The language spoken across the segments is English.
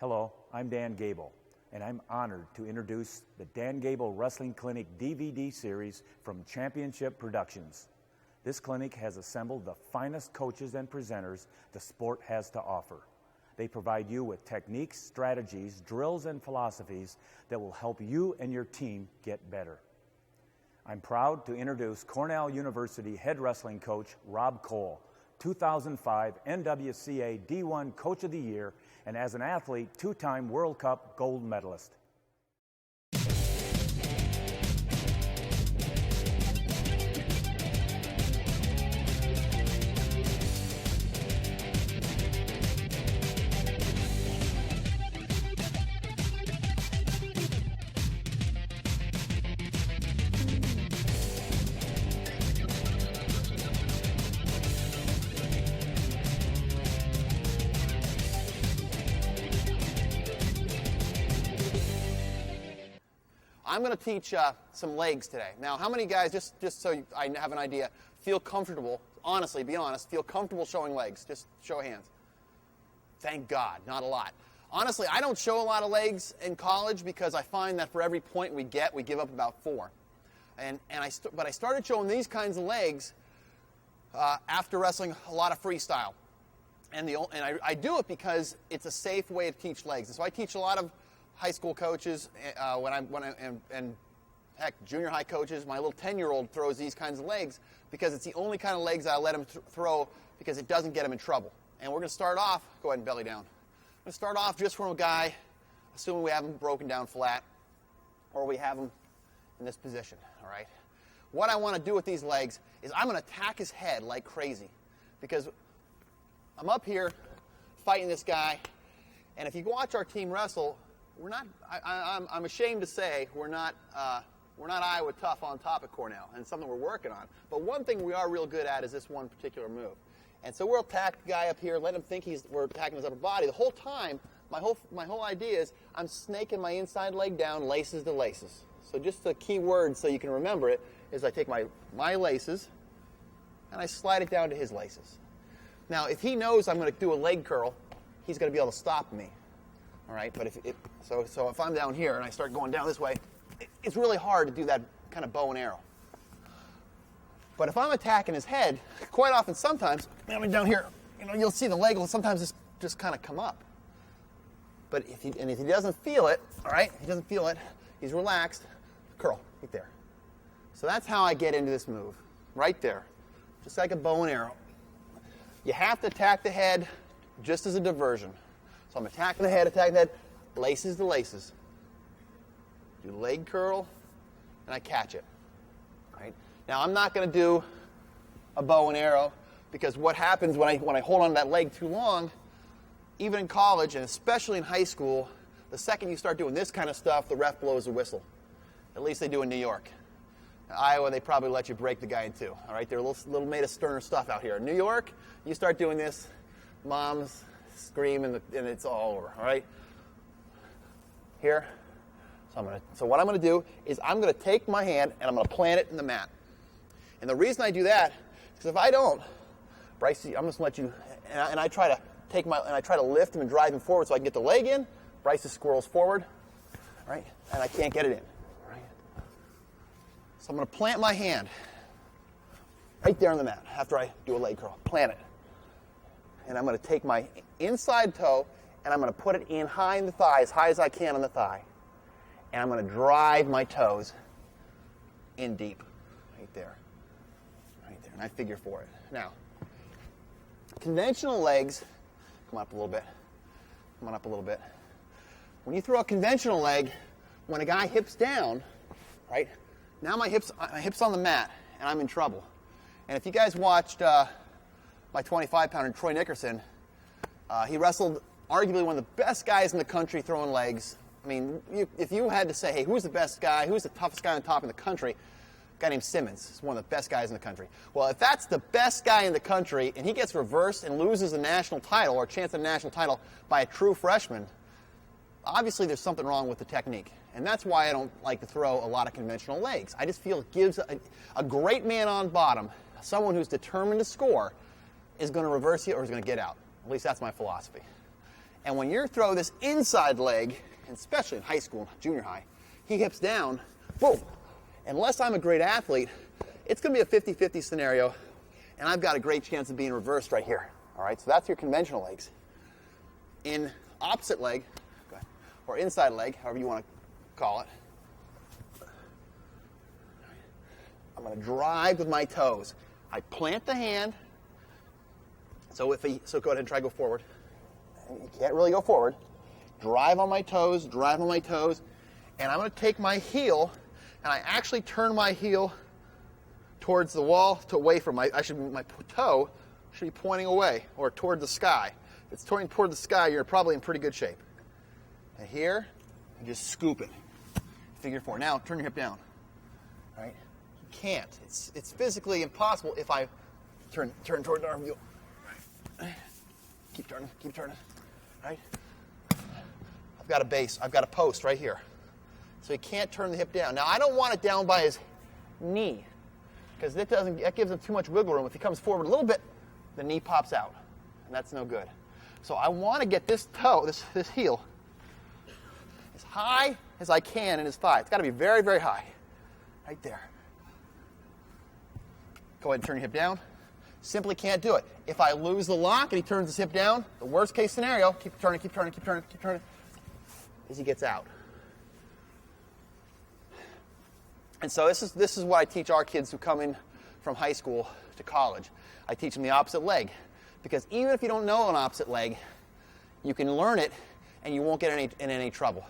Hello, I'm Dan Gable, and I'm honored to introduce the Dan Gable Wrestling Clinic DVD series from Championship Productions. This clinic has assembled the finest coaches and presenters the sport has to offer. They provide you with techniques, strategies, drills, and philosophies that will help you and your team get better. I'm proud to introduce Cornell University head wrestling coach Rob Koll, 2005 NWCA D1 Coach of the Year, and as an athlete, two-time World Cup gold medalist. I'm going to teach some legs today. Now, how many guys, just so I have an idea, feel comfortable, honestly, be honest, feel comfortable showing legs? Just show of hands. Thank God, not a lot. Honestly, I don't show a lot of legs in college because I find that for every point we give up about 4. But I started showing these kinds of legs after wrestling a lot of freestyle. And I do it because it's a safe way to teach legs. And so I teach a lot of high school coaches, and heck, junior high coaches. My little 10-year-old throws these kinds of legs because it's the only kind of legs I let him throw because it doesn't get him in trouble. And we're going to start off, go ahead and belly down. I'm going to start off just from a guy, assuming we have him broken down flat, or we have him in this position, all right? What I want to do with these legs is I'm going to attack his head like crazy because I'm up here fighting this guy, and if you watch our team wrestle, we're not. I'm ashamed to say we're not Iowa tough on top at Cornell, and it's something we're working on. But one thing we are real good at is this one particular move, and so we'll attack the guy up here, let him think we're attacking his upper body. The whole time, my whole idea is I'm snaking my inside leg down, laces to laces. So just the key word so you can remember it is I take my laces and I slide it down to his laces. Now, if he knows I'm going to do a leg curl, he's going to be able to stop me. All right, but if I'm down here and I start going down this way, it's really hard to do that kind of bow and arrow. But if I'm attacking his head, quite often, sometimes, I'm down here, you'll see the leg will sometimes just kind of come up. But if he doesn't feel it, all right, he's relaxed, curl right there. So that's how I get into this move, right there, just like a bow and arrow. You have to attack the head just as a diversion. So I'm attacking the head, laces to laces. Do leg curl, and I catch it. Right? Now I'm not going to do a bow and arrow because what happens when I hold on to that leg too long, even in college and especially in high school, the second you start doing this kind of stuff, the ref blows the whistle. At least they do in New York. In Iowa, they probably let you break the guy in two. All right, they're a little made of sterner stuff out here. In New York, you start doing this, moms scream and it's all over, all right? Here. So what I'm going to do is I'm going to take my hand and I'm going to plant it in the mat. And the reason I do that is because if I don't, Bryce, I'm just going to let you, and I try to lift him and drive him forward so I can get the leg in. Bryce squirrels forward, right? And I can't get it in, right? So I'm going to plant my hand right there on the mat after I do a leg curl. Plant it. And I'm going to take my inside toe and I'm going to put it in high in the thigh, as high as I can on the thigh. And I'm going to drive my toes in deep, right there. And I figure for it. Now, conventional legs, come up a little bit. When you throw a conventional leg, when a guy hips down, right, now my hips on the mat and I'm in trouble. And if you guys watched my 25-pounder, Troy Nickerson, he wrestled arguably one of the best guys in the country throwing legs. I mean, if you had to say, hey, who's the best guy, who's the toughest guy on top in the country, a guy named Simmons is one of the best guys in the country. Well, if that's the best guy in the country and he gets reversed and loses the national title or a chance at a national title by a true freshman, obviously there's something wrong with the technique. And that's why I don't like to throw a lot of conventional legs. I just feel it gives a great man on bottom, someone who's determined to score, is going to reverse you or is going to get out. At least that's my philosophy. And when you throw this inside leg, and especially in high school, junior high, he hips down, boom. Unless I'm a great athlete, it's going to be a 50-50 scenario, and I've got a great chance of being reversed right here. All right, so that's your conventional legs. In opposite leg, or inside leg, however you want to call it, I'm going to drive with my toes. I plant the hand. So go ahead and try to go forward. You can't really go forward. Drive on my toes, and I'm going to take my heel, and I actually turn my heel towards the wall to away from my toe should be pointing away or toward the sky. If it's pointing toward the sky, you're probably in pretty good shape. And here, and just scoop it. Figure 4. Now turn your hip down. All right? You can't. It's physically impossible if I turn toward the arm wheel. Right. Keep turning. Right? I've got a base. I've got a post right here. So he can't turn the hip down. Now I don't want it down by his knee, because that gives him too much wiggle room. If he comes forward a little bit, the knee pops out, and that's no good. So I want to get this toe, this heel, as high as I can in his thigh. It's got to be very, very high. Right there. Go ahead and turn your hip down. Simply can't do it. If I lose the lock and he turns his hip down, the worst case scenario, keep turning, is he gets out. And so this is what I teach our kids who come in from high school to college. I teach them the opposite leg. Because even if you don't know an opposite leg, you can learn it and you won't get in any trouble.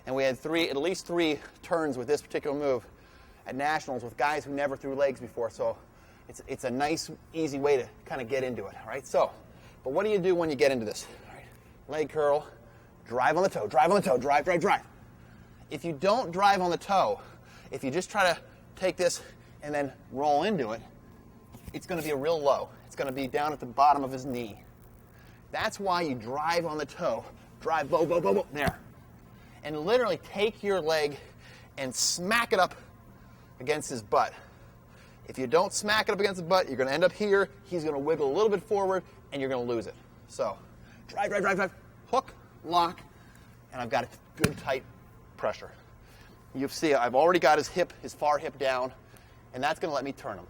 And we had at least three turns with this particular move at nationals with guys who never threw legs before. So it's a nice, easy way to kind of get into it. All right. So, but what do you do when you get into this? All right. Leg curl, drive on the toe, drive. If you don't drive on the toe, if you just try to take this and then roll into it, it's going to be a real low. It's going to be down at the bottom of his knee. That's why you drive on the toe. Drive, boom, there. And literally take your leg and smack it up against his butt. If you don't smack it up against the butt, you're going to end up here. He's going to wiggle a little bit forward, and you're going to lose it. So, drive. Hook, lock, and I've got a good tight pressure. You see, I've already got his far hip down, and that's going to let me turn him.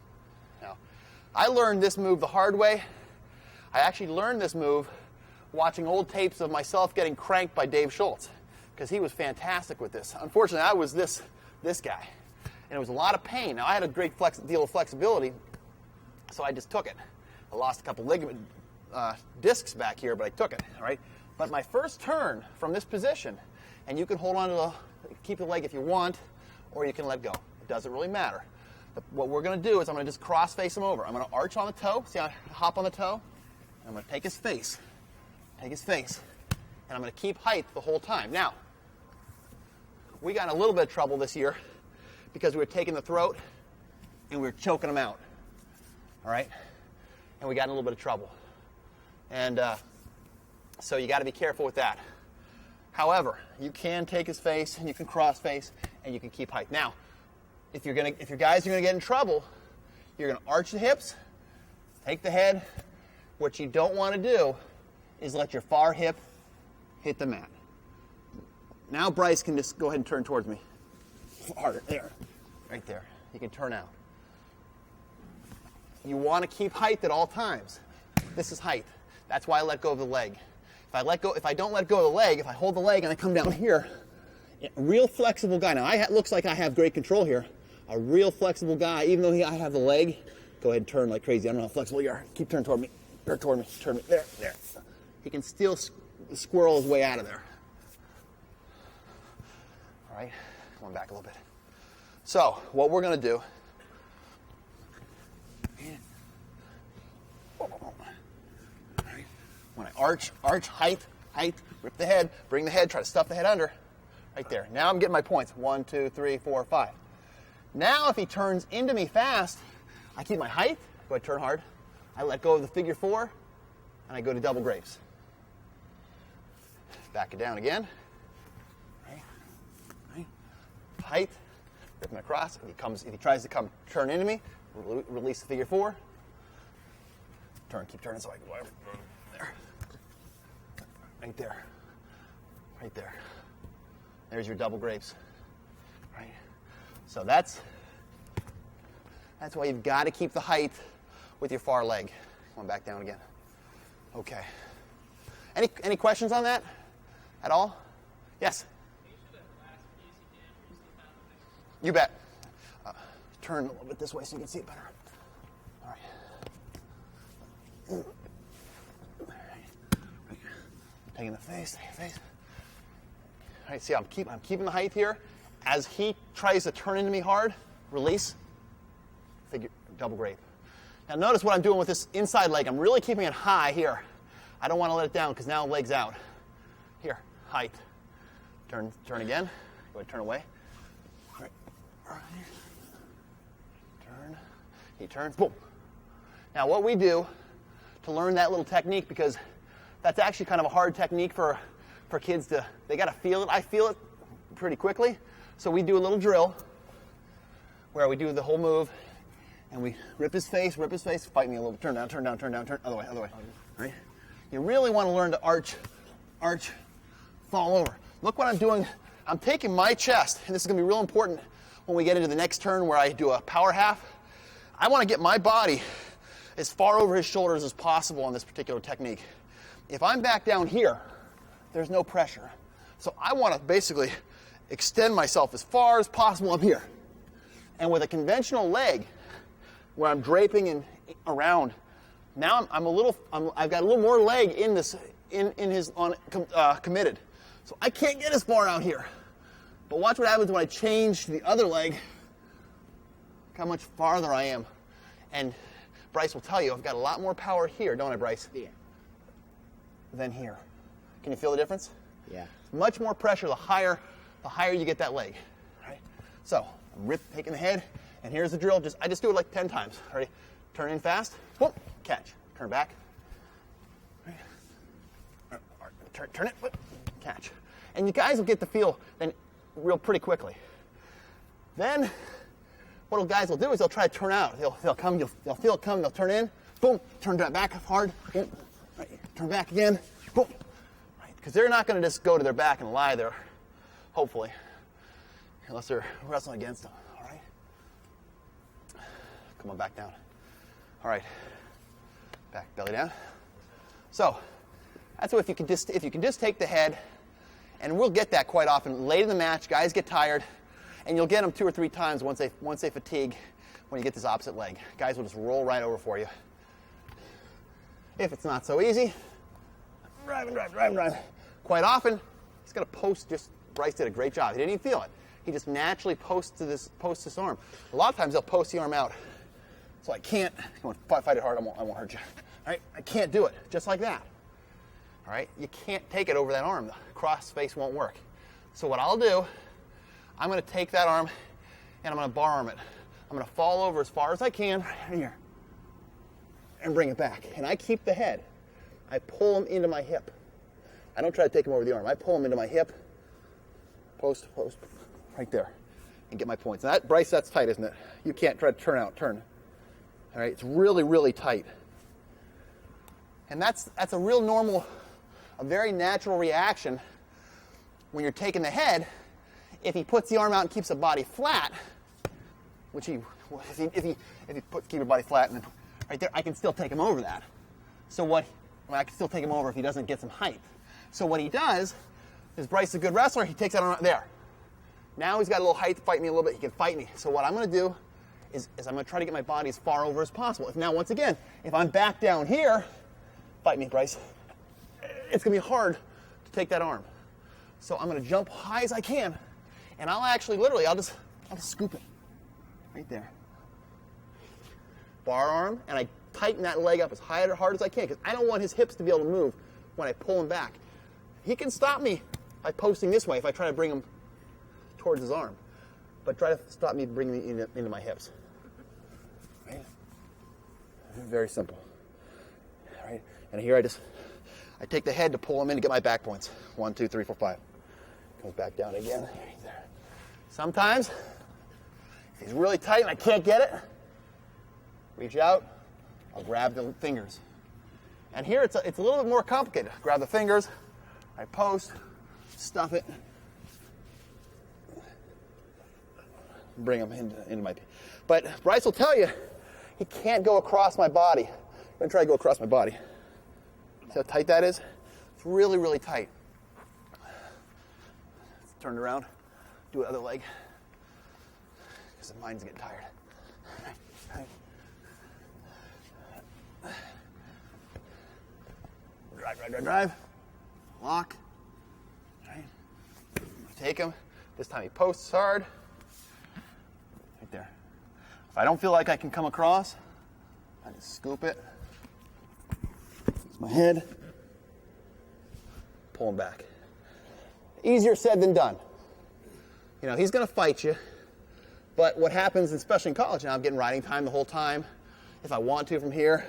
Now, I learned this move the hard way. I actually learned this move watching old tapes of myself getting cranked by Dave Schultz, because he was fantastic with this. Unfortunately, I was this guy, and it was a lot of pain. Now, I had a great deal of flexibility, so I just took it. I lost a couple ligament discs back here, but I took it, all right? But my first turn from this position, and you can hold on to keep the leg if you want, or you can let go. It doesn't really matter. But what we're going to do is I'm going to just cross-face him over. I'm going to arch on the toe. See how I hop on the toe? And I'm going to take his face, and I'm going to keep height the whole time. Now, we got in a little bit of trouble this year because we were taking the throat and we were choking him out, all right? And we got in a little bit of trouble. And so you got to be careful with that. However, you can take his face and you can cross face and you can keep height. Now, if your guys are going to get in trouble, you're going to arch the hips, take the head. What you don't want to do is let your far hip hit the mat. Now Bryce can just go ahead and turn towards me. Harder, there, right there. He can turn out. You want to keep height at all times. This is height. That's why I let go of the leg. If I don't let go of the leg, if I hold the leg and I come down here, a real flexible guy. Now, looks like I have great control here. A real flexible guy, even though I have the leg, go ahead and turn like crazy. I don't know how flexible you are. Keep turning toward me. Turn me. There. He can still squirrel his way out of there. All right, going back a little bit. So, what we're going to do, when I arch, height, rip the head, bring the head, try to stuff the head under, right there. Now I'm getting my points. 1, 2, 3, 4, 5. Now if he turns into me fast, I keep my height, go ahead, turn hard. I let go of the figure 4, and I go to double grapes. Back it down again. Right. Height, rip him across. If he tries to turn into me, release the figure 4. Keep turning so I can go over there. right there, right there. There's your double grapes, right? So that's why you've got to keep the height with your far leg. Come on, back down again. Okay. Any questions on that at all? Yes? You bet. Turn a little bit this way so you can see it better. All right. Taking the face, All right, see, I'm keeping the height here. As he tries to turn into me hard, release, figure, double grape. Now notice what I'm doing with this inside leg. I'm really keeping it high here. I don't want to let it down because now the leg's out. Here, height. Turn again. Go ahead, turn away. Right. Turn. He turns, boom. Now what we do to learn that little technique, because that's actually kind of a hard technique for kids to, they got to feel it. I feel it pretty quickly. So we do a little drill where we do the whole move and we rip his face, fight me a little, turn down, other way. Right? You really want to learn to arch, fall over. Look what I'm doing. I'm taking my chest, and this is going to be real important when we get into the next turn where I do a power half. I want to get my body as far over his shoulders as possible on this particular technique. If I'm back down here, there's no pressure. So I want to basically extend myself as far as possible up here. And with a conventional leg, where I'm draping and around, now I've got a little more leg in this, committed. So I can't get as far out here. But watch what happens when I change to the other leg, look how much farther I am. And Bryce will tell you, I've got a lot more power here, don't I, Bryce? Yeah. Than here. Can you feel the difference? Yeah. Much more pressure the higher you get that leg. Right? So, taking the head, and here's the drill. I just do it like 10 times. Ready? Turn in fast. Whoop, catch. Turn back. Turn it. Whoop, catch. And you guys will get the feel then real pretty quickly. Then, what guys will do is they'll try to turn out. They'll come. They'll feel it come. They'll turn in. Boom. Turn back hard. Boom. Right. Turn back again. Boom. Right. Because they're not going to just go to their back and lie there. Hopefully, unless they're wrestling against them. All right. Come on, back down. All right. Back, belly down. So, that's what if you can just take the head, and we'll get that quite often late in the match. Guys get tired, and you'll get them 2 or 3 times once they fatigue. When you get this opposite leg, guys will just roll right over for you. If it's not so easy, drive. Quite often, he's going to post. Just Bryce did a great job. He didn't even feel it. He just naturally posts this arm. A lot of times they'll post the arm out. So I can't. Come on, fight it hard. I won't hurt you. All right, I can't do it just like that. All right, you can't take it over that arm. The cross face won't work. So what I'll do, I'm going to take that arm and I'm going to bar arm it. I'm going to fall over as far as I can right here and bring it back. And I keep the head. I pull him into my hip. I don't try to take him over the arm. I pull him into my hip, post, right there, and get my points. Now that, Bryce, that's tight, isn't it? You can't try to turn. All right, it's really, really tight. And that's a real normal, a very natural reaction when you're taking the head. If he puts the arm out and keeps the body flat, which if he keep your body flat and right there, I can still take him over that. So I can still take him over if he doesn't get some height. So what he does is, Bryce is a good wrestler. He takes that arm out there. Now he's got a little height to fight me a little bit. He can fight me. So what I'm going to do is I'm going to try to get my body as far over as possible. Now, once again, if I'm back down here, fight me, Bryce. It's going to be hard to take that arm. So I'm going to jump high as I can, and I'll actually, literally, I'll just scoop it right there. Bar arm, and I tighten that leg up as hard as I can because I don't want his hips to be able to move when I pull him back. He can stop me by posting this way if I try to bring him towards his arm, but try to stop me bringing me into my hips. Right? Very simple. All right, and here I take the head to pull him in to get my back points. 1, 2, 3, 4, 5. Comes back down again. Right there. Sometimes, if he's really tight and I can't get it, reach out, I'll grab the fingers. And here it's a little bit more complicated. Grab the fingers, I post, stuff it, bring him into my... But Bryce will tell you, he can't go across my body. I'm going to try to go across my body. See how tight that is? It's really, really tight. Turn it around, do the other leg, because mine's getting tired. Drive. Lock. Right. Take him. This time he posts hard. Right there. If I don't feel like I can come across, I just scoop it. Use my head. Pull him back. Easier said than done. You know, he's going to fight you. But what happens, especially in college now, I'm getting riding time the whole time. If I want to from here,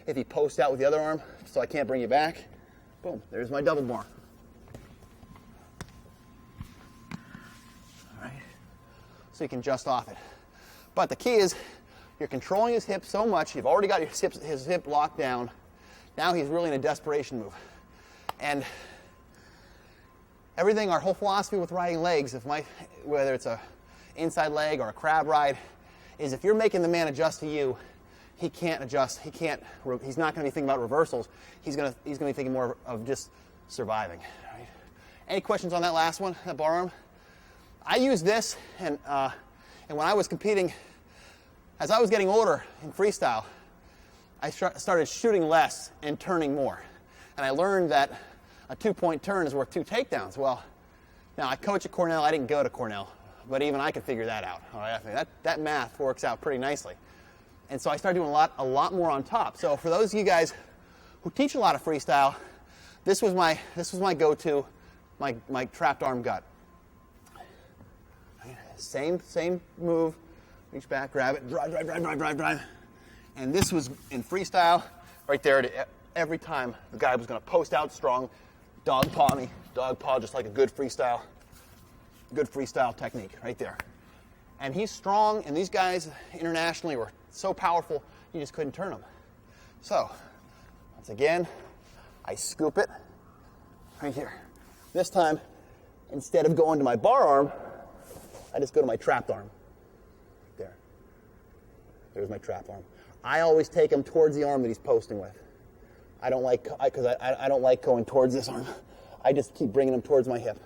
if he posts out with the other arm, so I can't bring you back, boom, there's my double bar. All right. So you can just off it. But the key is you're controlling his hip so much, you've already got his hip locked down. Now he's really in a desperation move. And everything, our whole philosophy with riding legs, whether it's a inside leg or a crab ride, is if you're making the man adjust to you, he can't adjust. He's not going to be thinking about reversals. He's going to be thinking more of just surviving. Right? Any questions on that last one, that bar arm? I use this, and when I was competing, as I was getting older in freestyle, I started shooting less and turning more. And I learned that a 2-point turn is worth 2 takedowns. Well, now I coach at Cornell. I didn't go to Cornell, but even I could figure that out. All right, I think that math works out pretty nicely. And so I started doing a lot more on top. So for those of you guys who teach a lot of freestyle, this was my go-to, my trapped arm gut. Same move. Reach back, grab it, drive. And this was in freestyle, right there. Every time the guy was going to post out strong, dog paw, just like a good freestyle technique, right there. And he's strong, and these guys internationally were so powerful, you just couldn't turn them. So, once again, I scoop it right here. This time, instead of going to my bar arm, I just go to my trapped arm. There. There's my trapped arm. I always take him towards the arm that he's posting with. I don't like going towards this arm. I just keep bringing him towards my hip.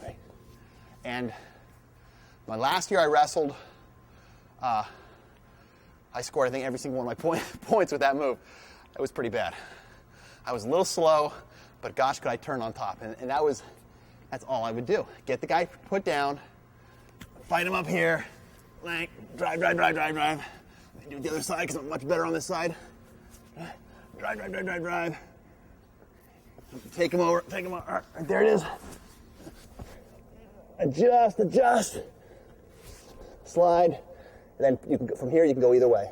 Right. And my last year I wrestled, I scored, I think, every single one of my points with that move. It was pretty bad. I was a little slow, but gosh, could I turn on top. And that's all I would do. Get the guy put down, fight him up here, drive. Do the other side because I'm much better on this side. Drive. Take him over. Right, there it is. Adjust. Slide. And then from here you can go either way.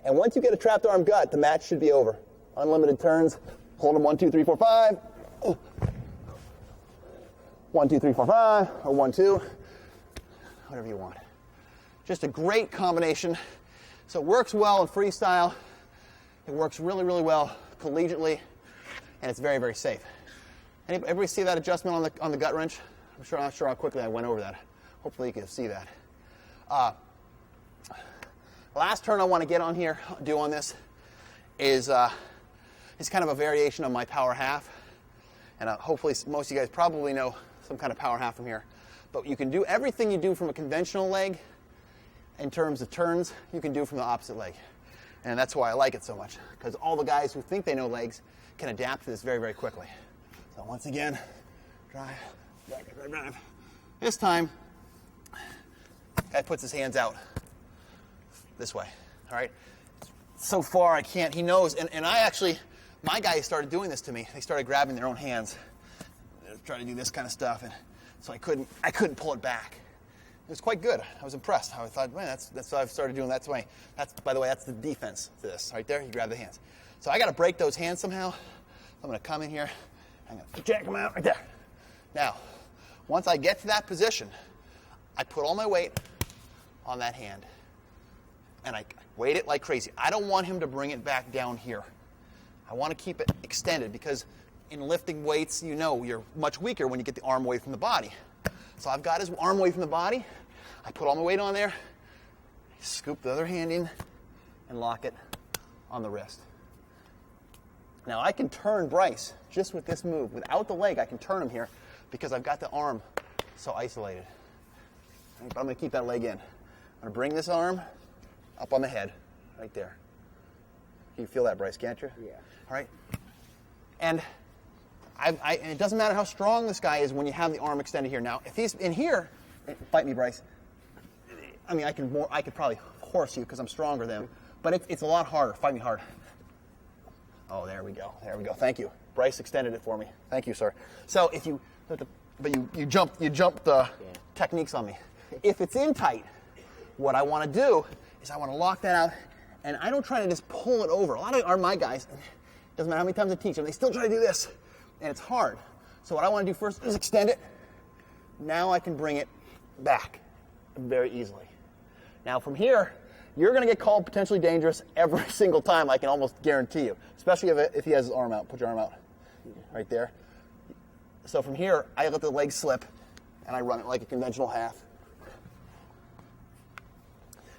And once you get a trapped arm gut, the match should be over. Unlimited turns. Hold them 1, 2, 3, 4, 5. 1, 2, 3, 4, 5. Or 1, 2. Whatever you want. Just a great combination. So it works well in freestyle. It works really, really well collegiately, and it's very, very safe. Everybody see that adjustment on the gut wrench? I'm not sure how quickly I went over that. Hopefully you can see that. Last turn I want to do on this is kind of a variation of my power half, and hopefully most of you guys probably know some kind of power half from here. But you can do everything you do from a conventional leg. In terms of turns, you can do from the opposite leg. And that's why I like it so much, because all the guys who think they know legs can adapt to this very, very quickly. So once again, drive. This time, guy puts his hands out this way, all right? So far I can't, he knows, and I actually, my guys started doing this to me. They started grabbing their own hands, trying to do this kind of stuff, and so I couldn't pull it back. It was quite good. I was impressed. I thought, man, that's what I've started doing. By the way, that's the defense to this. Right there, you grab the hands. So I got to break those hands somehow. I'm going to come in here. I'm going to jack them out right there. Now, once I get to that position, I put all my weight on that hand. And I weight it like crazy. I don't want him to bring it back down here. I want to keep it extended because in lifting weights, you know you're much weaker when you get the arm away from the body. So I've got his arm away from the body. I put all my weight on there, scoop the other hand in, and lock it on the wrist. Now I can turn Bryce just with this move. Without the leg, I can turn him here because I've got the arm so isolated. But I'm going to keep that leg in. I'm going to bring this arm up on the head, right there. You feel that, Bryce, can't you? Yeah. All right. And and it doesn't matter how strong this guy is when you have the arm extended here. Now, if he's in here, fight me, Bryce. I mean, I could probably horse you because I'm stronger than him, but it's a lot harder. Fight me hard. Oh, there we go. There we go. Thank you. Bryce extended it for me. Thank you, sir. So if you, but you jump the techniques on me. If it's in tight, what I want to do is I want to lock that out, and I don't try to just pull it over. A lot of my guys, doesn't matter how many times I teach them, they still try to do this, and it's hard. So what I want to do first is extend it. Now I can bring it back very easily. Now from here, you're going to get called potentially dangerous every single time, I can almost guarantee you, especially if he has his arm out. Put your arm out right there. So from here, I let the leg slip, and I run it like a conventional half.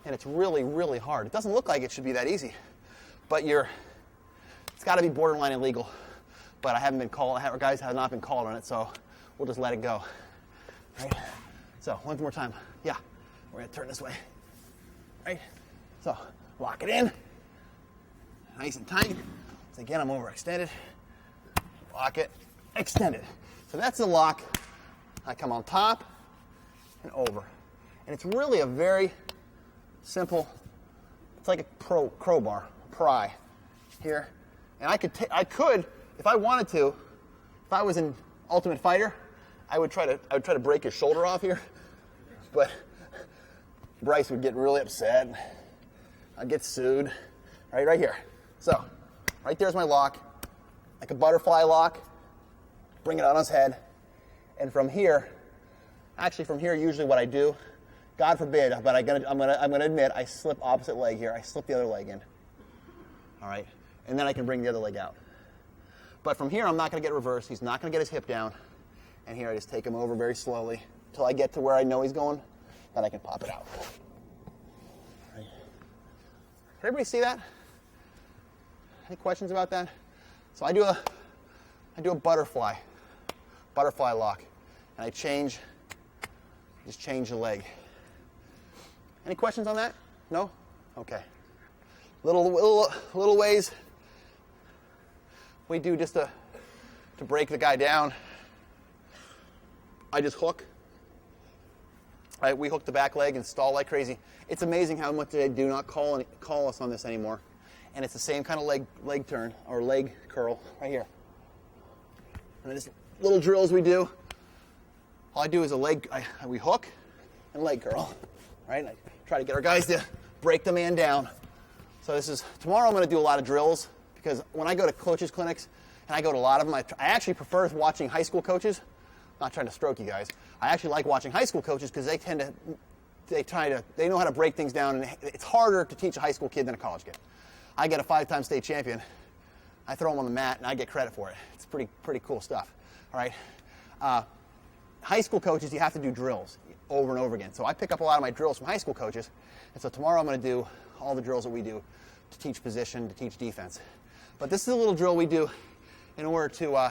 And it's really, really hard. It doesn't look like it should be that easy, but it's got to be borderline illegal. But I haven't been called, guys have not been called on it, so we'll just let it go. Right? So one more time. Yeah, we're going to turn this way. Right? So lock it in, nice and tight. So again, I'm overextended. Lock it, extend it. So that's the lock. I come on top and over. And it's really a very simple, it's like a crowbar, pry here. And I could, if I wanted to, if I was in Ultimate Fighter, I would try to break his shoulder off here. But Bryce would get really upset. I'd get sued. Right here. So, right there's my lock, like a butterfly lock. Bring it on his head, and from here, usually what I do, God forbid, but I'm gonna admit I slip opposite leg here. I slip the other leg in. All right, and then I can bring the other leg out. But from here, I'm not gonna get reversed. He's not gonna get his hip down, and here I just take him over very slowly until I get to where I know he's going. Then I can pop it out. All right. Did everybody see that? Any questions about that? So I do a butterfly lock, and I just change the leg. Any questions on that? No? Okay. Little ways we do just to break the guy down. I just hook. Right, we hook the back leg and stall like crazy. It's amazing how much they do not call us on this anymore. And it's the same kind of leg turn or leg curl right here. And there's little drills we do. All I do is we hook and leg curl, right? And I try to get our guys to break the man down. So tomorrow I'm going to do a lot of drills because when I go to coaches clinics, and I go to a lot of them, I actually prefer watching high school coaches. I'm not trying to stroke you guys. I actually like watching high school coaches because they know how to break things down, and it's harder to teach a high school kid than a college kid. I get a 5-time state champion. I throw him on the mat, and I get credit for it. It's pretty cool stuff. All right. High school coaches, you have to do drills over and over again. So I pick up a lot of my drills from high school coaches, and so tomorrow I'm going to do all the drills that we do to teach position, to teach defense. But this is a little drill we do in order to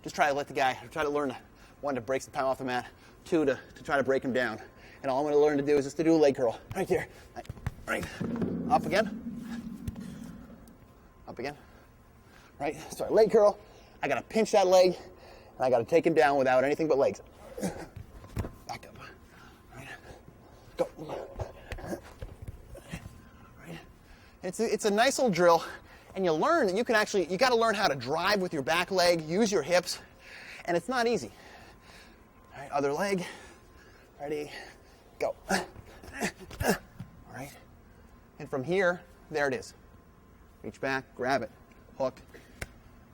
just try to learn, one, to break some time off the mat, two, to try to break him down. And all I'm going to learn to do is just to do a leg curl right here. Right. Up again. Up again. Right. Sorry, leg curl. I got to pinch that leg, and I got to take him down without anything but legs. Back up. Right. Go. Right. It's a nice little drill, and you learn that you got to learn how to drive with your back leg, use your hips, and it's not easy. All right, other leg. Ready. Go. All right. And from here, there it is. Reach back, grab it, hook,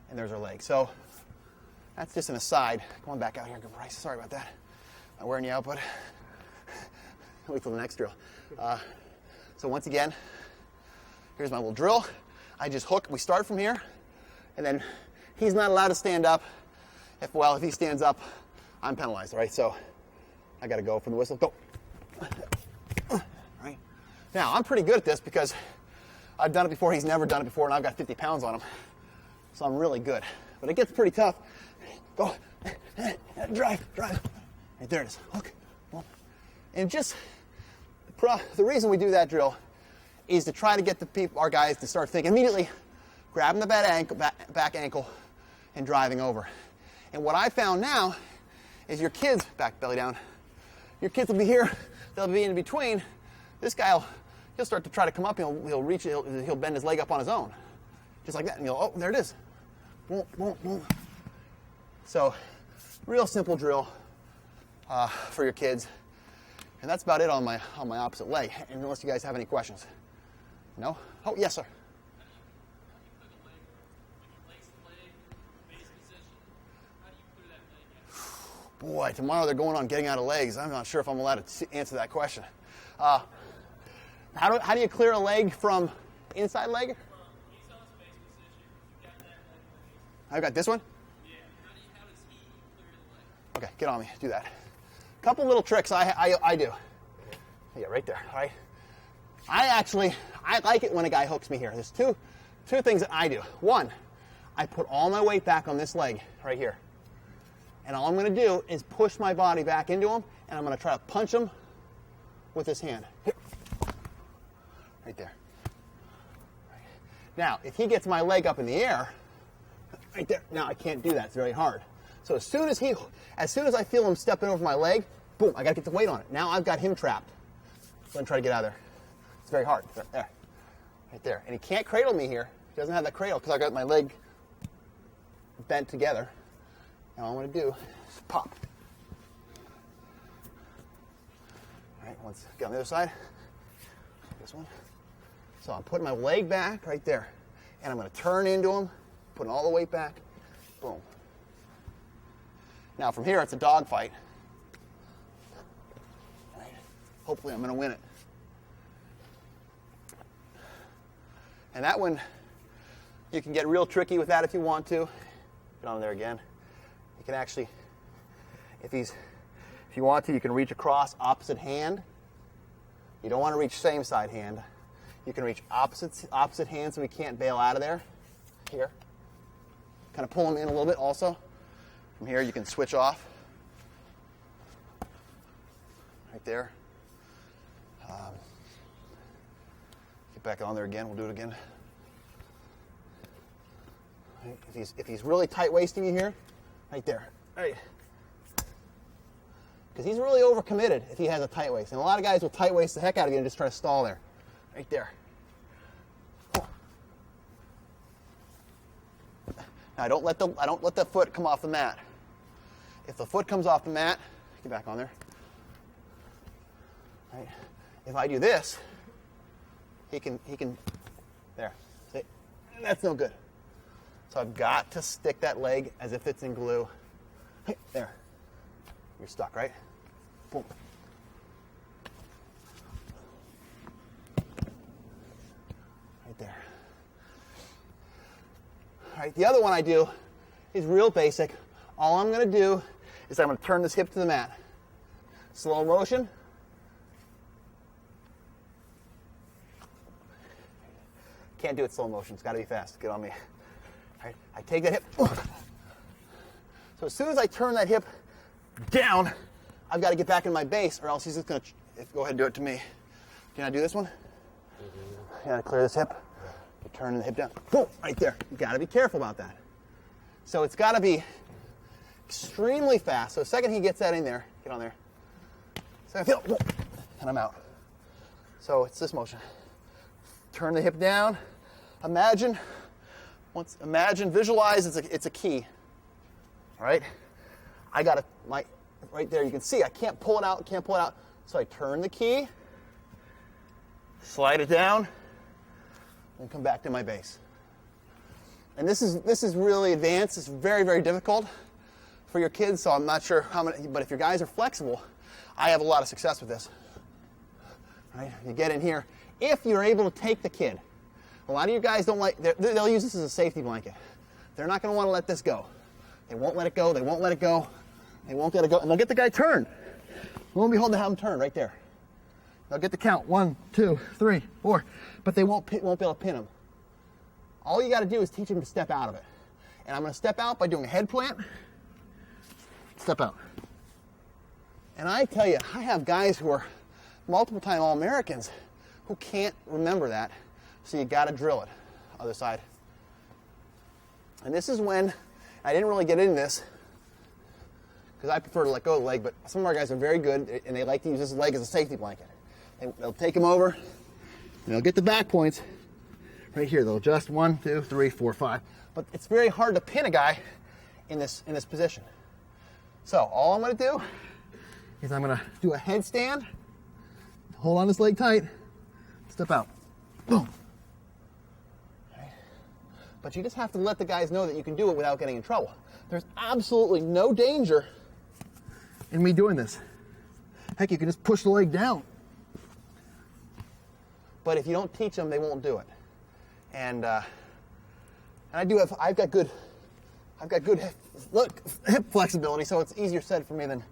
and there's our leg. So that's just an aside. Come on back out here, good Bryce. Sorry about that. Not wearing you out, but wait till the next drill. So once again, here's my little drill. I just hook. We start from here, and then he's not allowed to stand up. If he stands up, I'm penalized, right? So I got to go for the whistle. Go. Right? Now, I'm pretty good at this because I've done it before. He's never done it before, and I've got 50 pounds on him. So I'm really good. But it gets pretty tough. Go. Drive. Right there it is. Hook. And just the reason we do that drill is to try to get our guys to start thinking immediately, grabbing the back ankle and driving over. And what I found now is your kids, back belly down, your kids will be here, they'll be in between. This guy, he'll start to try to come up, he'll bend his leg up on his own. Just like that, and oh, there it is. Boom, boom, boom. So, real simple drill for your kids. And that's about it on my opposite leg, unless you guys have any questions. No? Oh, yes, sir. Boy, tomorrow they're going on getting out of legs. I'm not sure if I'm allowed to answer that question. How do you clear a leg from inside leg? I've got this one? Yeah. How does he clear the leg? Okay, get on me. Do that. Couple little tricks I do. Yeah, right there. All right. I like it when a guy hooks me here. There's two things that I do. One, I put all my weight back on this leg right here. And all I'm going to do is push my body back into him, and I'm going to try to punch him with this hand. Here. Right there. Right. Now, if he gets my leg up in the air, right there, now I can't do that. It's very hard. So as soon as I feel him stepping over my leg, boom, I got to get the weight on it. Now I've got him trapped. So I'm trying to get out of there. It's very hard. There. Right there. And he can't cradle me here. He doesn't have that cradle because I got my leg bent together. Now all I'm going to do is pop. All right, let's get on the other side. This one. So I'm putting my leg back right there. And I'm going to turn into him, putting all the weight back. Boom. Now from here, it's a dog fight. Right. Hopefully I'm going to win it. And that one, you can get real tricky with that if you want to. Get on there again. You can actually, if you want to, you can reach across opposite hand. You don't want to reach same side hand. You can reach opposite hand so we can't bail out of there. Here. Kind of pull them in a little bit also. From here you can switch off. Right there. Get back on there again. We'll do it again. Right. If he's really tight waisting you here, right there. Right. Because he's really overcommitted if he has a tight waist. And a lot of guys will tight waist the heck out of you and just try to stall there. Right there. Now I don't let the foot come off the mat. If the foot comes off the mat, get back on there. Right. If I do this, he can there. See? That's no good. So I've got to stick that leg as if it's in glue. There. You're stuck, right? Boom. Right there. All right, the other one I do is real basic. All I'm going to do is I'm going to turn this hip to the mat. Slow motion. Can't do it slow motion. It's got to be fast. Get on me. All right, I take that hip. So as soon as I turn that hip down, I've got to get back in my base, or else he's just going to go ahead and do it to me. Can I do this one? You got to clear this hip. You turn the hip down. Boom, right there. You got to be careful about that. So it's got to be extremely fast. So the second he gets that in there, get on there. So I feel, boom, and I'm out. So it's this motion. Turn the hip down. Imagine, visualize it's a key. All right? I got right there, you can see I can't pull it out, So I turn the key, slide it down, and come back to my base. And this is really advanced. It's very, very difficult for your kids, so I'm not sure how many, but if your guys are flexible, I have a lot of success with this. All right? You get in here. If you're able to take the kid A lot of you guys don't like, they'll use this as a safety blanket. They're not going to want to let this go. They won't let it go, they won't let it go, they won't let it go, and they'll get the guy turned. Lo and behold, they have him turned right there. They'll get the count, 1, 2, 3, 4, but they won't be able to pin him. All you got to do is teach him to step out of it. And I'm going to step out by doing a head plant, step out. And I tell you, I have guys who are multiple-time All-Americans who can't remember that, so you got to drill it. Other side. And this is when, I didn't really get into this, because I prefer to let go of the leg, but some of our guys are very good, and they like to use this leg as a safety blanket. They'll take him over, and they'll get the back points right here. They'll adjust 1, 2, 3, 4, 5. But it's very hard to pin a guy in this position. So all I'm going to do is I'm going to do a headstand, hold on this leg tight, step out. Boom. Okay. But you just have to let the guys know that you can do it without getting in trouble. There's absolutely no danger in me doing this. Heck, you can just push the leg down. But if you don't teach them, they won't do it. And I've got good hip flexibility, so it's easier said for me than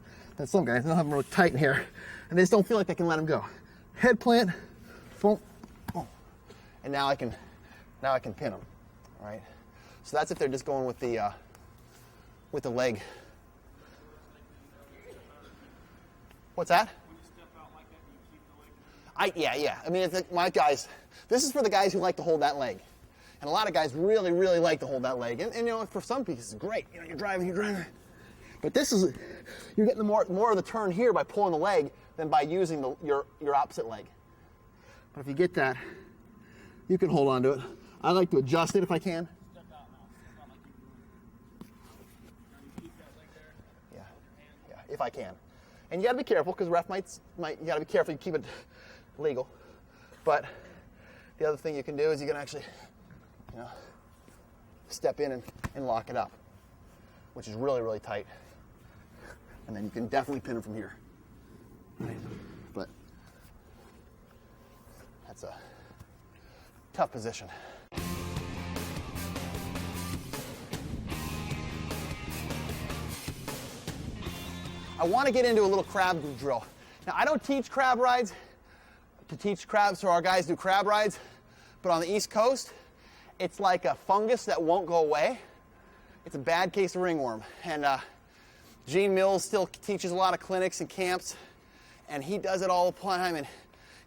some guys. They don't have them really tight in here, and they just don't feel like they can let them go. Head plant, boom, boom, and now I can pin them. All right. So that's if they're just going with the leg. What's that? Yeah. I mean, it's like my guys, this is for the guys who like to hold that leg. And a lot of guys really, really like to hold that leg. And you know, for some people, it's great. You know, you're driving. But this is, you're getting more of the turn here by pulling the leg than by using your opposite leg. But if you get that, you can hold on to it. I like to adjust it if I can. Yeah, if I can. And you got to be careful because ref might. You got to be careful. You keep it legal. But the other thing you can do is you can actually, step in and lock it up, which is really, really tight. And then you can definitely pin it from here. Right. But that's a tough position. I want to get into a little crab drill. Now, I don't teach crab rides to teach crabs, so our guys do crab rides, but on the East Coast, it's like a fungus that won't go away. It's a bad case of ringworm. And Gene Mills still teaches a lot of clinics and camps, and he does it all the time, and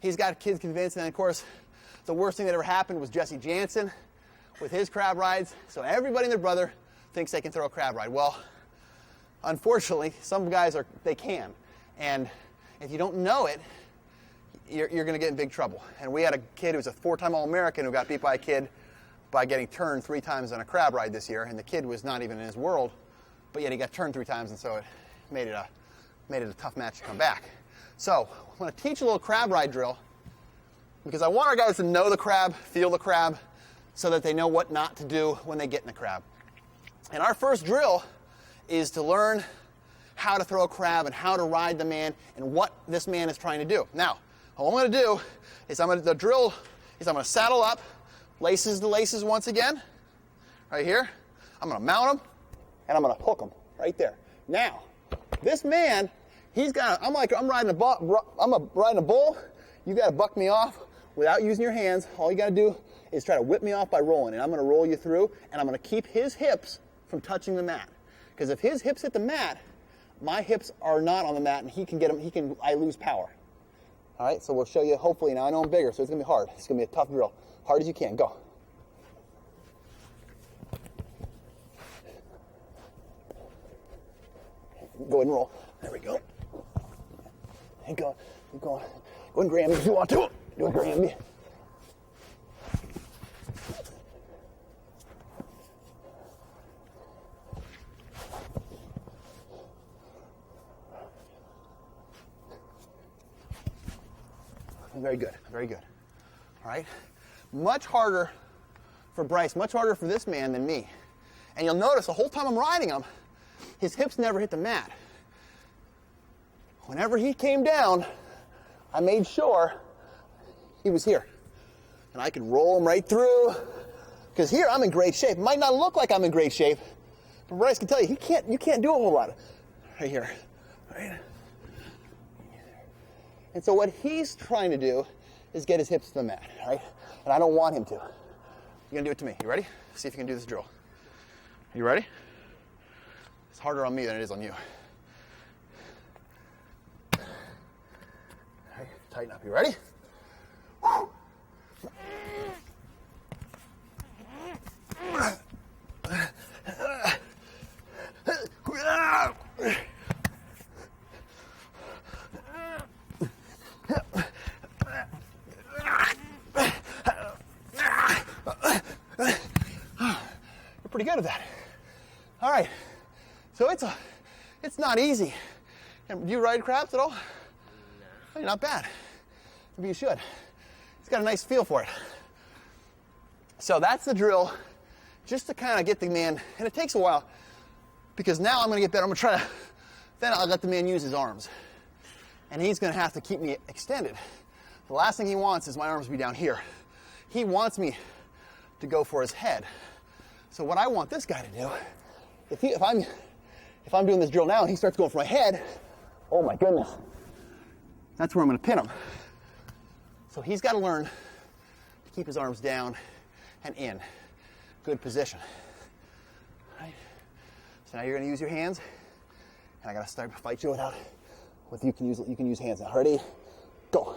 he's got kids convinced. And of course, the worst thing that ever happened was Jesse Jansen with his crab rides. So everybody and their brother thinks they can throw a crab ride. Well, unfortunately, some guys they can. And if you don't know it, you're going to get in big trouble. And we had a kid who was a 4-time All-American who got beat by a kid by getting turned 3 times on a crab ride this year. And the kid was not even in his world, but yet he got turned 3 times, and so it made it a tough match to come back. So I'm going to teach a little crab ride drill because I want our guys to know the crab, feel the crab, so that they know what not to do when they get in the crab. And our first drill is to learn how to throw a crab and how to ride the man and what this man is trying to do. Now, all I'm going to do is I'm going to saddle up, laces to laces once again, right here. I'm going to mount him, and I'm going to hook him right there. Now, this man, I'm riding a bull. You got to buck me off without using your hands. All you got to do is try to whip me off by rolling, and I'm going to roll you through, and I'm going to keep his hips from touching the mat. Because if his hips hit the mat, my hips are not on the mat, and I lose power. All right, so we'll show you, hopefully, now I know I'm bigger, so it's going to be hard. It's going to be a tough drill. Hard as you can. Go. Go ahead and roll. There we go. Keep going. Go ahead and grab me if you want to. Do a grab me. Very good, very good. All right? Much harder for Bryce, much harder for this man than me. And you'll notice the whole time I'm riding him, his hips never hit the mat. Whenever he came down, I made sure he was here. and I can roll them right through. Because here I'm in great shape. It might not look like I'm in great shape, but Bryce can tell you, you can't do a whole lot. Right here. Right. And so what he's trying to do is get his hips to the mat, right? And I don't want him to. You're gonna do it to me. You ready? See if you can do this drill. You ready? It's harder on me than it is on you. All right, tighten up. You ready? Whew. You're pretty good at that. All right, so it's not easy. And do you ride crabs at all? No. You're not bad. Maybe you should. It's got a nice feel for it. So that's the drill, just to kind of get the man, and it takes a while, because now I'm going to get better. I'm going to try to, then I'll let the man use his arms. And he's going to have to keep me extended. The last thing he wants is my arms to be down here. He wants me to go for his head. So what I want this guy to do, if I'm doing this drill now and he starts going for my head, oh my goodness, that's where I'm going to pin him. So he's got to learn to keep his arms down and in. Good position. All right. So now you're going to use your hands, and I got to start to fight you without. You can use hands now. Ready? Go.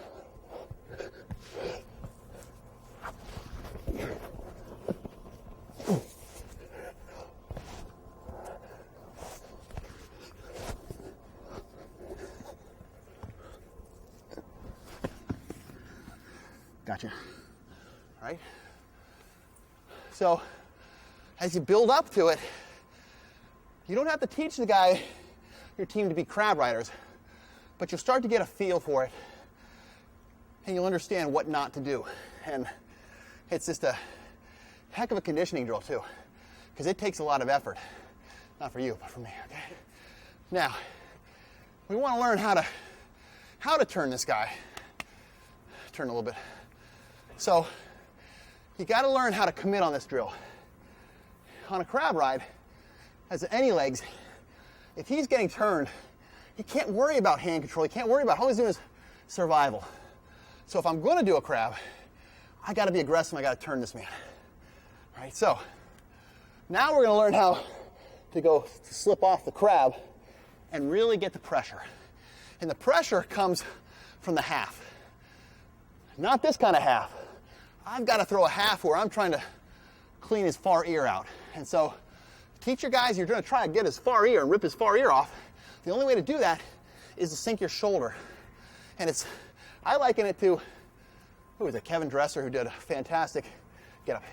Gotcha. All right. So, as you build up to it, you don't have to teach the guy, your team, to be crab riders, but you'll start to get a feel for it, and you'll understand what not to do. And it's just a heck of a conditioning drill, too, because it takes a lot of effort. Not for you, but for me, okay? Now, we want to learn how to turn this guy. Turn a little bit. So, you got to learn how to commit on this drill. On a crab ride, as any legs, if he's getting turned, he can't worry about hand control. He can't worry about all he's doing is survival. So if I'm going to do a crab, I got to be aggressive. I got to turn this man. All right. So now we're going to learn how to slip off the crab and really get the pressure. And the pressure comes from the half. Not this kind of half. I've got to throw a half where I'm trying to clean his far ear out. And so teach your guys, you're going to try to get his far ear and rip his far ear off. The only way to do that is to sink your shoulder. And I liken it to, who was it, Kevin Dresser, who did a fantastic, get up,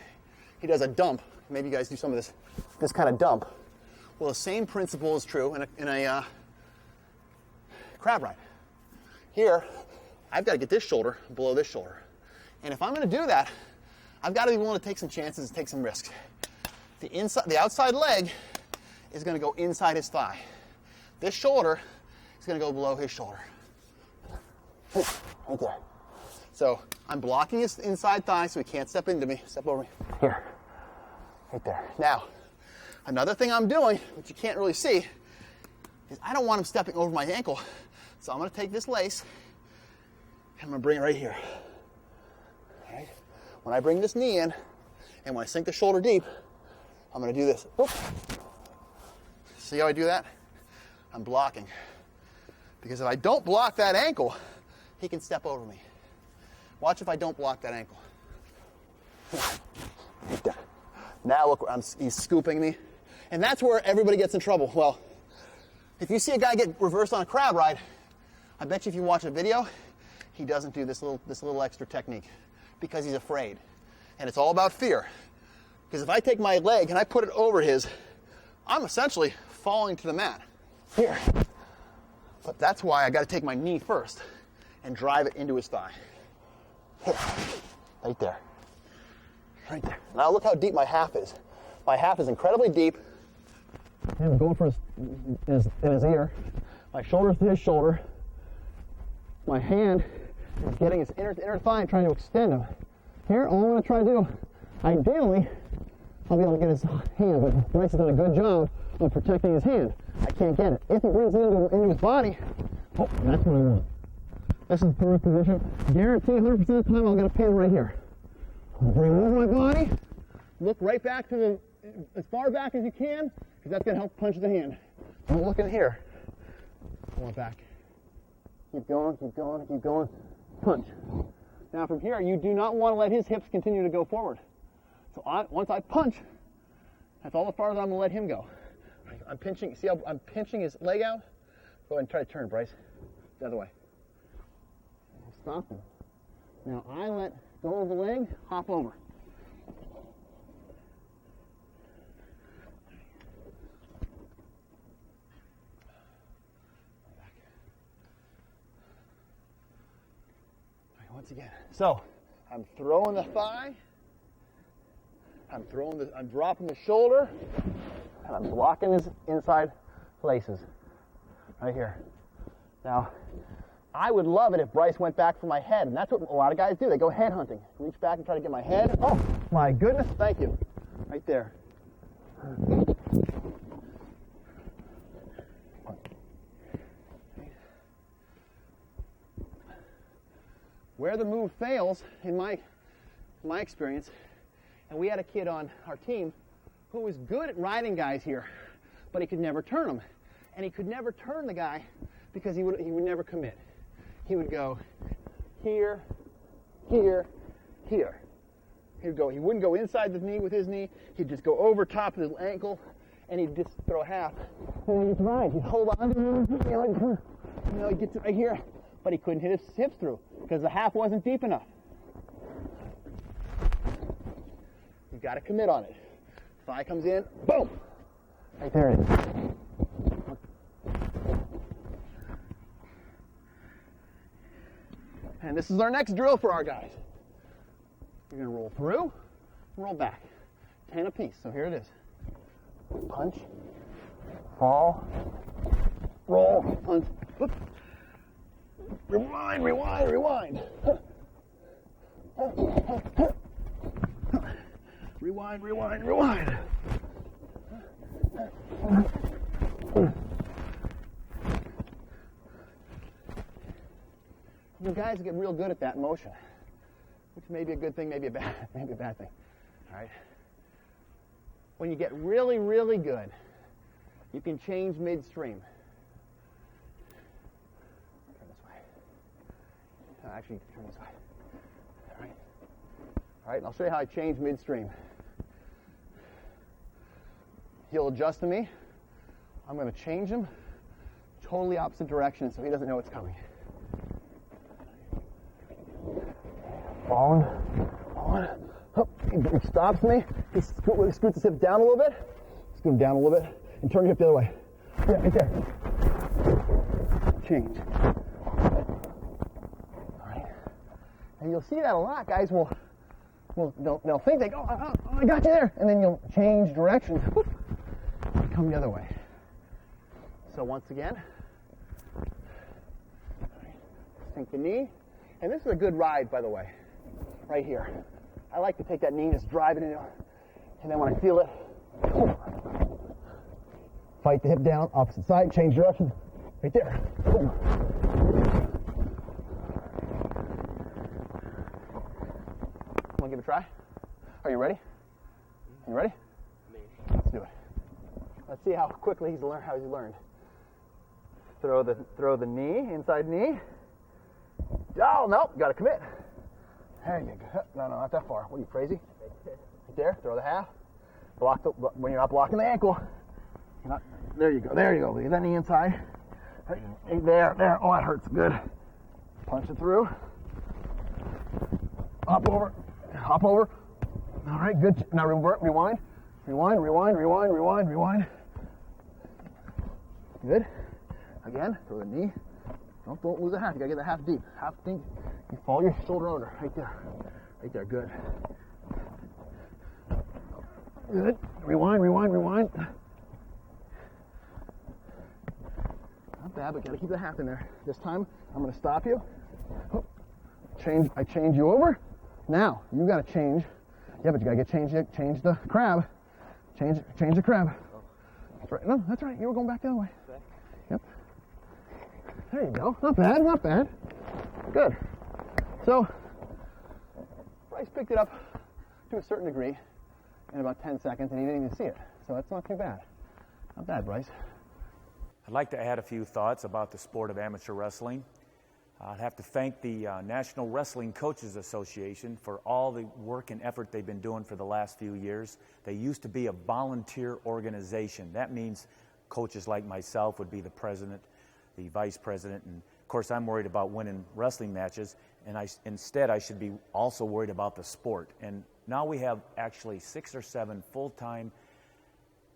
he does a dump. Maybe you guys do some of this kind of dump. Well, the same principle is true in a crab ride. Here, I've got to get this shoulder below this shoulder. And if I'm going to do that, I've got to be willing to take some chances and take some risks. The outside leg is going to go inside his thigh. This shoulder is going to go below his shoulder. Right there. So I'm blocking his inside thigh so he can't step into me. Step over me. Here. Right there. Now, another thing I'm doing, which you can't really see, is I don't want him stepping over my ankle. So I'm going to take this lace and I'm going to bring it right here. All right. When I bring this knee in and when I sink the shoulder deep, I'm going to do this. Whoop. See how I do that? I'm blocking. Because if I don't block that ankle, he can step over me. Watch if I don't block that ankle. Now look, he's scooping me. And that's where everybody gets in trouble. Well, if you see a guy get reversed on a crab ride, I bet you if you watch a video, he doesn't do this little extra technique because he's afraid. And it's all about fear. Because if I take my leg and I put it over his, I'm essentially falling to the mat. Here. But that's why I got to take my knee first and drive it into his thigh. Here. Right there. Right there. Now look how deep my half is. My half is incredibly deep. And I'm going for in his ear. My shoulder's to his shoulder. My hand is getting his inner thigh and trying to extend him. Here, all I'm going to try to do, ideally, I'll be able to get his hand, but Bryce has done a good job of protecting his hand. I can't get it. If he brings it into his body, oh, that's what I want. This is the perfect position. Guarantee 100% of the time I'll get a pin right here. I'll bring over my body, look right back to the, as far back as you can, because that's going to help punch the hand. Don't look in here. Pull it back. Keep going, keep going, keep going. Punch. Now from here, you do not want to let his hips continue to go forward. So once I punch, that's all the farther I'm going to let him go. I'm pinching, see how I'm pinching his leg out? Go ahead and try to turn, Bryce. The other way. Stop him. Now I let go of the leg, hop over. Once again. So I'm throwing the thigh, I'm dropping the shoulder, and I'm blocking his inside laces. Right here. Now, I would love it if Bryce went back for my head, and that's what a lot of guys do. They go head hunting. Reach back and try to get my head. Oh, my goodness, thank you. Right there. Where the move fails, in my experience, and we had a kid on our team who was good at riding guys here, but he could never turn them. And he could never turn the guy because he would never commit. He would go here, here, here. He wouldn't go inside the knee with his knee. He'd just go over top of his ankle, and he'd just throw half. And he'd ride. He'd hold on to him. He'd get to right here. But he couldn't hit his hips through because the half wasn't deep enough. You've got to commit on it. Thigh comes in, boom! Right there it is. And this is our next drill for our guys. You're going to roll through, roll back. 10 apiece, so here it is. Punch, fall, roll, punch, whoop. Rewind, rewind, rewind. Rewind, rewind, rewind. You guys get real good at that motion, which may be a good thing, maybe a bad thing. All right. When you get really, really good, you can change midstream. Actually, turn this way. All right. All right, and I'll show you how I change midstream. He'll adjust to me. I'm going to change him totally opposite direction so he doesn't know it's coming. Falling. Oh, he stops me. He scoots his hip down a little bit. Scoot him down a little bit. And turn your hip the other way. Yeah, right there. Change. And you'll see that a lot. Guys they'll think, they go, oh, I got you there. And then you'll change direction. Whoop, and come the other way. So once again, sink the knee. And this is a good ride, by the way, right here. I like to take that knee and just drive it in. And then when I feel it, fight the hip down, opposite side, change direction. Right there. Boom. Want to give it a try? Are you ready? You ready? Let's do it. Let's see how quickly he's learned. Throw the knee, inside knee. Oh, no, got to commit. There you go. No, not that far. What are you, crazy? Right there, throw the half. When you're not blocking the ankle. There you go. Leave that knee inside. Right, there. Oh, that hurts. Good. Punch it through. Hop over. All right, good. Now rewind. Good. Again, throw the knee. Don't lose the half. You gotta get the half deep. Half deep. You follow your shoulder under. Right there. Good. Good. Rewind. Not bad, but gotta keep the half in there. This time, I'm gonna stop you. I change you over. Now, you got to change. Yeah, but you got to change the crab. Change the crab. That's right. No, that's right. You were going back the other way. Yep. There you go. Not bad, not bad. Good. So, Bryce picked it up to a certain degree in about 10 seconds, and he didn't even see it. So that's not too bad. Not bad, Bryce. I'd like to add a few thoughts about the sport of amateur wrestling. I'd have to thank the National Wrestling Coaches Association for all the work and effort they've been doing for the last few years. They used to be a volunteer organization. That means coaches like myself would be the president, the vice president, and of course I'm worried about winning wrestling matches, and instead I should be also worried about the sport. And now we have actually 6 or 7 full-time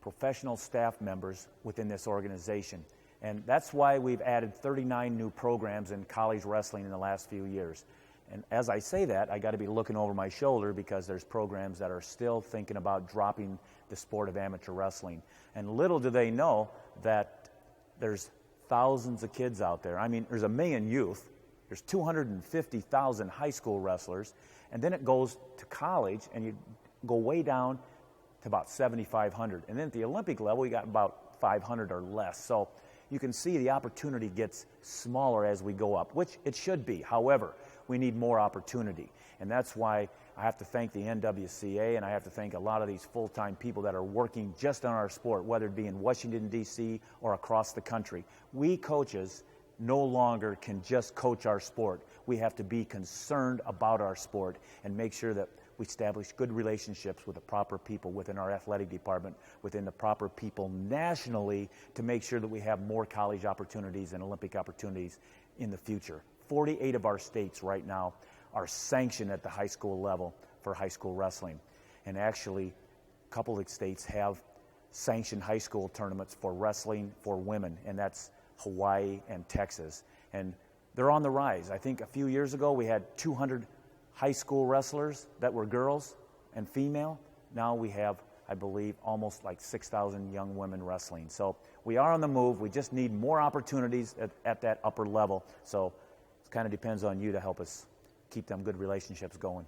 professional staff members within this organization. And that's why we've added 39 new programs in college wrestling in the last few years. And as I say that, I got to be looking over my shoulder because there's programs that are still thinking about dropping the sport of amateur wrestling. And little do they know that there's thousands of kids out there. I mean, there's 1 million youth, there's 250,000 high school wrestlers, and then it goes to college, and you go way down to about 7,500. And then at the Olympic level, you got about 500 or less. So you can see the opportunity gets smaller as we go up, which it should be. However, we need more opportunity. And that's why I have to thank the NWCA, and I have to thank a lot of these full-time people that are working just on our sport, whether it be in Washington, D.C. or across the country. We coaches no longer can just coach our sport. We have to be concerned about our sport and make sure that we establish good relationships with the proper people within our athletic department, within the proper people nationally, to make sure that we have more college opportunities and Olympic opportunities in the future. 48 of our states right now are sanctioned at the high school level for high school wrestling. And actually, a couple of states have sanctioned high school tournaments for wrestling for women, and that's Hawaii and Texas. And they're on the rise. I think a few years ago we had 200 high school wrestlers that were girls and female. Now we have, I believe, almost like 6,000 young women wrestling. So we are on the move. We just need more opportunities at that upper level. So it kind of depends on you to help us keep them good relationships going.